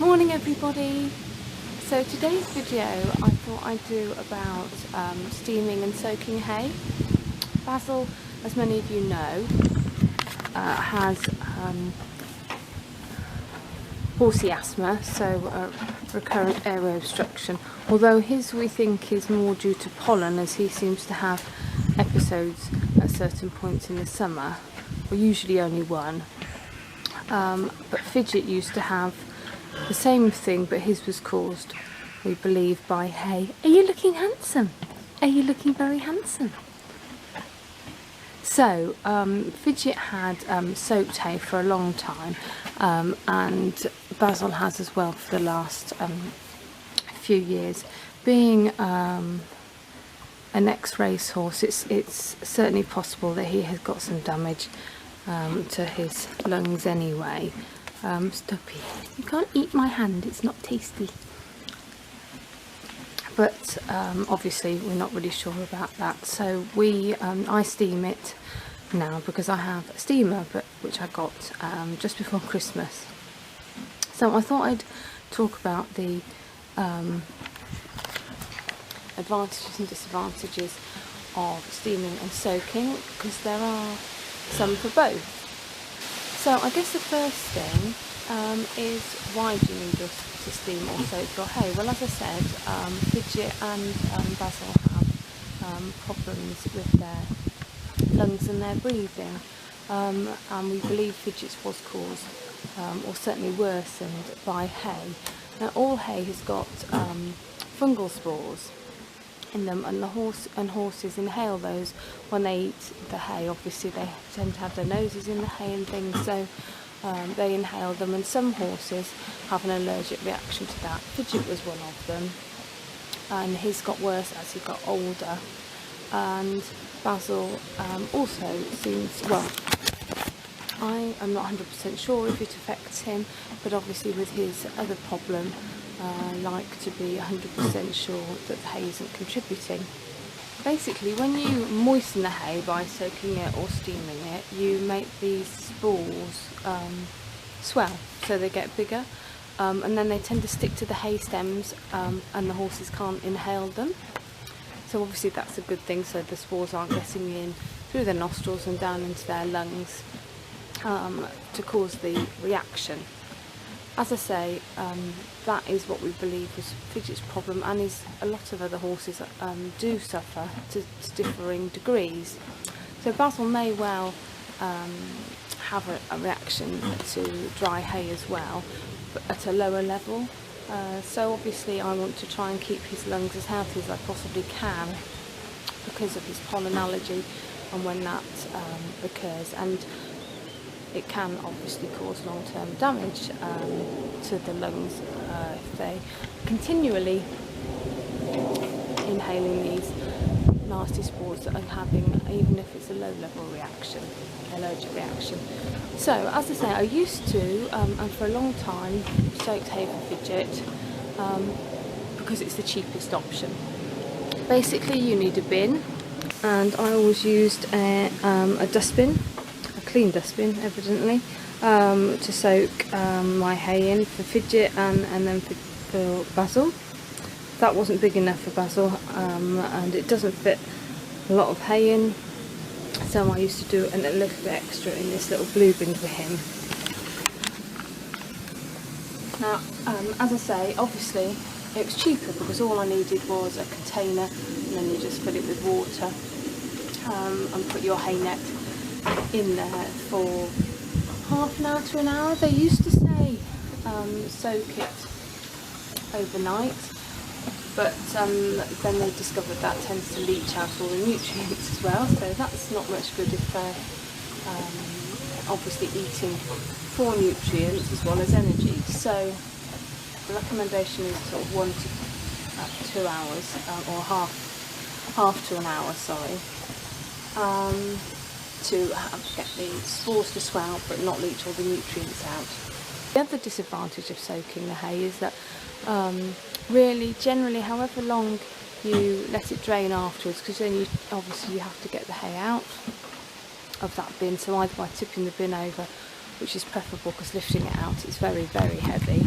Morning everybody! So today's video I thought I'd do about steaming and soaking hay. Basil, as many of you know, has horsey asthma, so recurrent airway obstruction, although his we think is more due to pollen, as he seems to have episodes at certain points in the summer, or usually only one. But Fidget used to have the same thing, but his was caused, we believe, by hay. Are you looking handsome? Are you looking very handsome? So Fidget had soaked hay for a long time, and Basil has as well for the last few years. Being an ex-race horse, it's certainly possible that he has got some damage to his lungs anyway. Stuppy, you can't eat my hand, it's not tasty. But obviously we're not really sure about that, so I steam it now because I have a steamer, which I got just before Christmas. So I thought I'd talk about the advantages and disadvantages of steaming and soaking, because there are some for both. So I guess the first thing is, why do you need to steam or soak your hay? Well, as I said, Fidget and Basil have problems with their lungs and their breathing, and we believe Fidget's was caused, or certainly worsened, by hay. Now, all hay has got fungal spores in them, and horses inhale those when they eat the hay. Obviously they tend to have their noses in the hay and things, so they inhale them, and some horses have an allergic reaction to that. Fidget was one of them, and his got worse as he got older. And Basil also seems, well, I am not 100% sure if it affects him, but obviously with his other problem, like to be 100% sure that the hay isn't contributing. Basically, when you moisten the hay by soaking it or steaming it, you make these spores swell, so they get bigger, and then they tend to stick to the hay stems, and the horses can't inhale them. So obviously that's a good thing, so the spores aren't getting in through their nostrils and down into their lungs to cause the reaction. As I say, that is what we believe was Fidget's problem, and a lot of other horses do suffer to differing degrees. So Basil may well have a reaction to dry hay as well, but at a lower level. So obviously I want to try and keep his lungs as healthy as I possibly can because of his pollen allergy, and when that occurs, and it can obviously cause long-term damage to the lungs if they continually inhaling these nasty spores that are having, even if it's a low-level reaction, allergic reaction. So, as I say, I used to, and for a long time, soaked hay for Fidget because it's the cheapest option. Basically, you need a bin, and I always used a dustbin, clean dustbin evidently, to soak my hay in for Fidget and then for Basil. That wasn't big enough for Basil, and it doesn't fit a lot of hay in, so I used to do a little bit extra in this little blue bin for him. Now, as I say, obviously it was cheaper because all I needed was a container, and then you just fill it with water and put your hay net in there for half an hour to an hour. They used to say soak it overnight, but then they discovered that tends to leach out all the nutrients as well, so that's not much good if they're obviously eating for nutrients as well as energy. So the recommendation is sort of 1 to 2 hours, or half to an hour, sorry, to get the spores to swell but not leach all the nutrients out. The other disadvantage of soaking the hay is that really, generally, however long you let it drain afterwards, because then you have to get the hay out of that bin, so either by tipping the bin over, which is preferable because lifting it out is very, very heavy,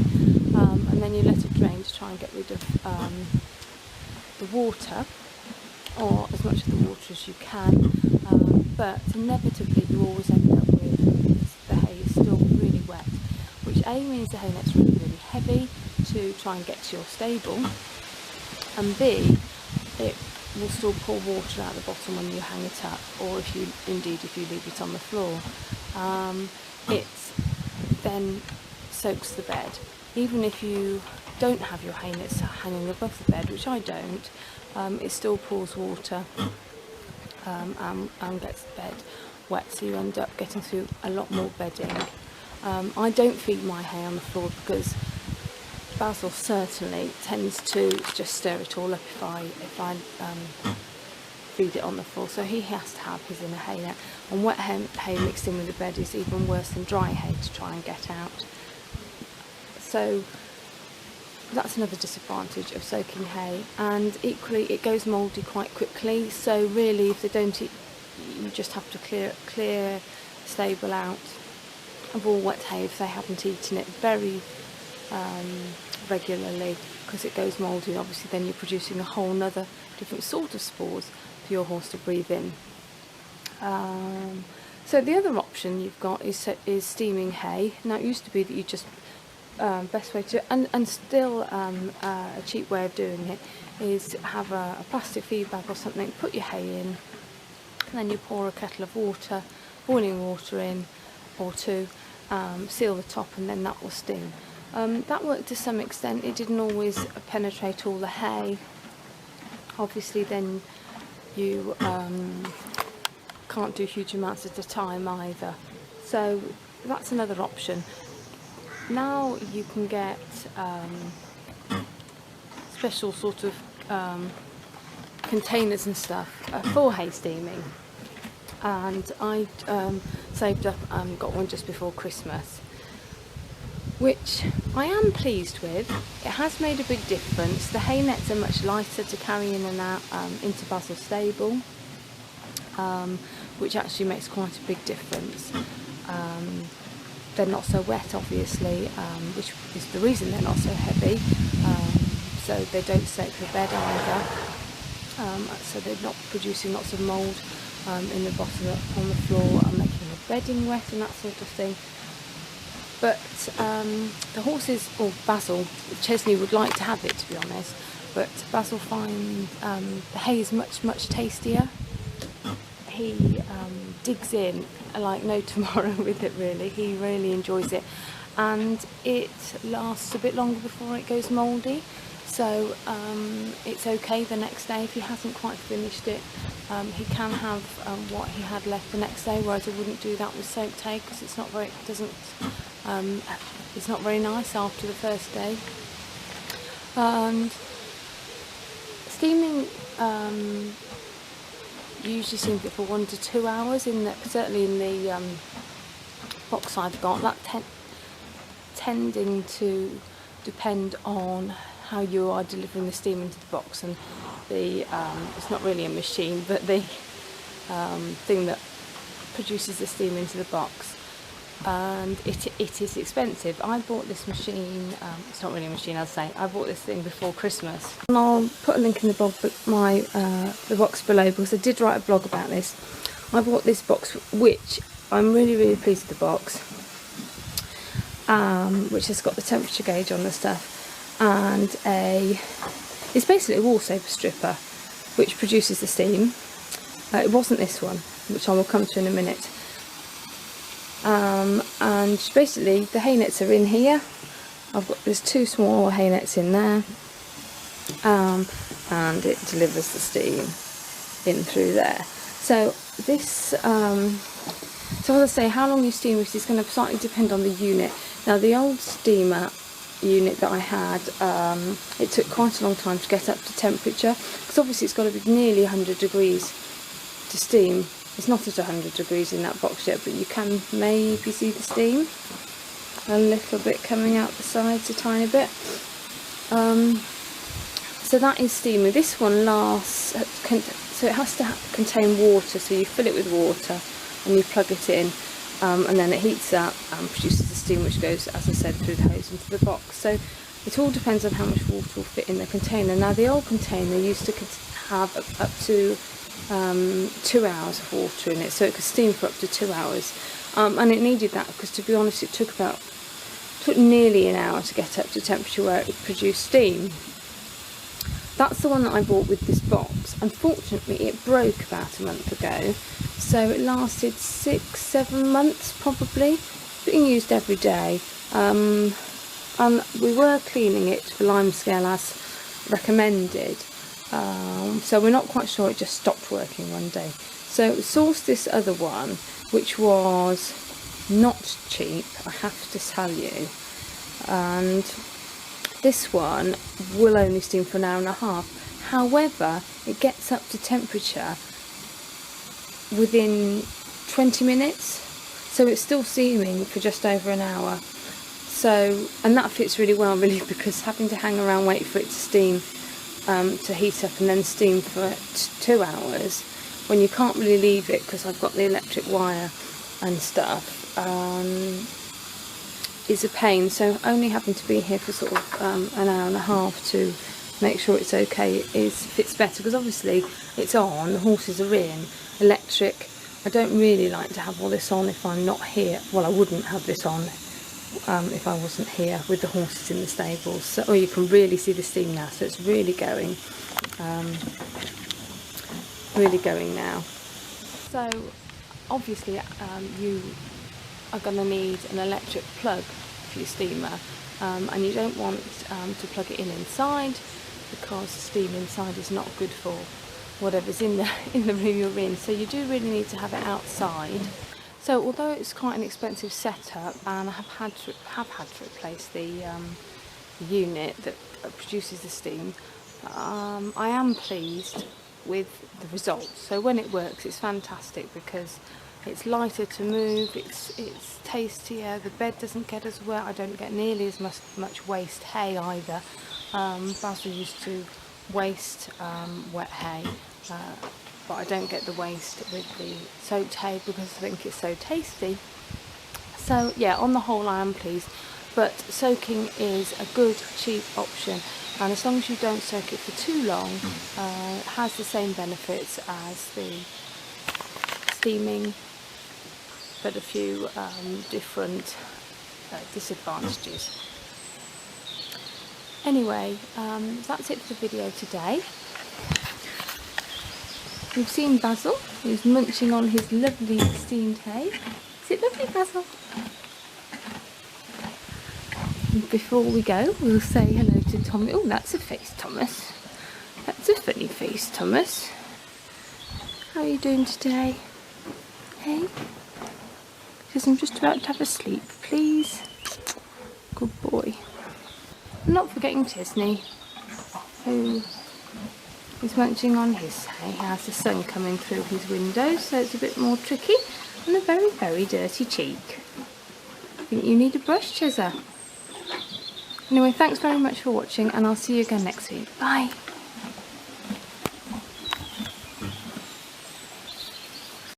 to try and get rid of the water, or as much of the water as you can, but inevitably you always end up with the hay is still really wet, which A means the hay net's really, really heavy to try and get to your stable, and B, it will still pour water out the bottom when you hang it up, or if you leave it on the floor. It then soaks the bed. Even if you don't have your hay nets hanging above the bed, which I don't, it still pours water and gets the bed wet, so you end up getting through a lot more bedding. I don't feed my hay on the floor because Basil certainly tends to just stir it all up if I feed it on the floor, so he has to have his in a hay net, and wet hay mixed in with the bed is even worse than dry hay to try and get out. So that's another disadvantage of soaking hay, and equally it goes mouldy quite quickly, so really if they don't eat, you just have to clear the stable out of all wet hay if they haven't eaten it very regularly, because it goes mouldy, and obviously then you're producing a whole nother different sort of spores for your horse to breathe in. So the other option you've got is steaming hay. Now it used to be that you just best way to, and still a cheap way of doing it, is have a plastic feed bag or something, put your hay in, and then you pour a kettle of water, boiling water in, or two, seal the top, and then that will steam. That worked to some extent. It didn't always penetrate all the hay. Obviously then you can't do huge amounts at a time either, so that's another option. Now you can get special sort of containers and stuff for hay steaming, and I saved up and got one just before Christmas, which I am pleased with. It has made a big difference. The hay nets are much lighter to carry in and out into Basil's stable, which actually makes quite a big difference. They're not so wet, obviously, which is the reason they're not so heavy, so they don't soak the bed either, so they're not producing lots of mould in the bottom on the floor and making the bedding wet and that sort of thing. But the horses, or Basil, Chesney would like to have it, to be honest, but Basil finds the hay is much, much tastier. He digs in like no tomorrow with it, really. He really enjoys it, and it lasts a bit longer before it goes mouldy, so it's okay the next day if he hasn't quite finished it. He can have what he had left the next day, whereas I wouldn't do that with soaked hay because it's not very nice after the first day. And steaming usually seems it for 1 to 2 hours, certainly in the box I've got. That tending to depend on how you are delivering the steam into the box, and the it's not really a machine, but the thing that produces the steam into the box, and it is expensive. I bought this machine, it's not really a machine, I'd say. I bought this thing before Christmas, and I'll put a link in the blog, but the box below, because I did write a blog about this. I bought this box, which I'm really, really pleased with the box, which has got the temperature gauge on the stuff, and it's basically a wallpaper stripper which produces the steam. It wasn't this one, which I will come to in a minute. And basically the hay nets are in here. There's 2 small hay nets in there, and it delivers the steam in through there. So this, so as I say, how long you steam it is going to slightly depend on the unit. Now the old steamer unit that I had, it took quite a long time to get up to temperature, because obviously it's got to be nearly 100 degrees to steam. It's not at 100 degrees in that box yet, but you can maybe see the steam a little bit coming out the sides, a tiny bit. So that is steaming. This one lasts, so it has to contain water, so you fill it with water and you plug it in, and then it heats up and produces the steam, which goes, as I said, through the hose into the box. So it all depends on how much water will fit in the container. Now the old container used to have up to 2 hours of water in it, so it could steam for up to 2 hours, and it needed that because, to be honest, it took nearly an hour to get up to temperature where it would produce steam. That's the one that I bought with this box. Unfortunately, it broke about a month ago, so it lasted 6-7 months probably, being used every day, and we were cleaning it for limescale as recommended, so we're not quite sure, it just stopped working one day. So sourced this other one, which was not cheap, I have to tell you, and this one will only steam for an hour and a half. However, it gets up to temperature within 20 minutes, so it's still steaming for just over an hour. So, and that fits really well, really, because having to hang around, wait for it to steam, to heat up and then steam for 2 hours, when you can't really leave it because I've got the electric wire and stuff, is a pain. So only having to be here for sort of an hour and a half to make sure it's okay fits better, because obviously it's on, the horses are in, electric. I don't really like to have all this on if I'm not here. Well, I wouldn't have this on if I wasn't here with the horses in the stables. So, you can really see the steam now, so it's really going now. So obviously you are going to need an electric plug for your steamer, and you don't want to plug it in inside, because steam inside is not good for whatever's in the room you're in. So you do really need to have it outside. So although it's quite an expensive setup, and I have had to replace the unit that produces the steam, I am pleased with the results. So when it works, it's fantastic because it's lighter to move, it's tastier, the bed doesn't get as wet, I don't get nearly as much waste hay either. Basil used to waste wet hay, but I don't get the waste with the soaked hay because I think it's so tasty. So yeah, on the whole I am pleased, but soaking is a good cheap option, and as long as you don't soak it for too long, it has the same benefits as the steaming, but a few different disadvantages. Anyway, that's it for the video today. We've seen Basil, who's munching on his lovely steamed hay. Is it lovely, Basil? And before we go, we'll say hello to Tommy. Oh, that's a face, Thomas. That's a funny face, Thomas. How are you doing today? Hey? Because I'm just about to have a sleep, please. Good boy. I'm not forgetting Tisney, who is munching on his hay. He has the sun coming through his window, so it's a bit more tricky, and a very, very dirty cheek. I think you need a brush, Chezza. Anyway, thanks very much for watching, and I'll see you again next week. Bye.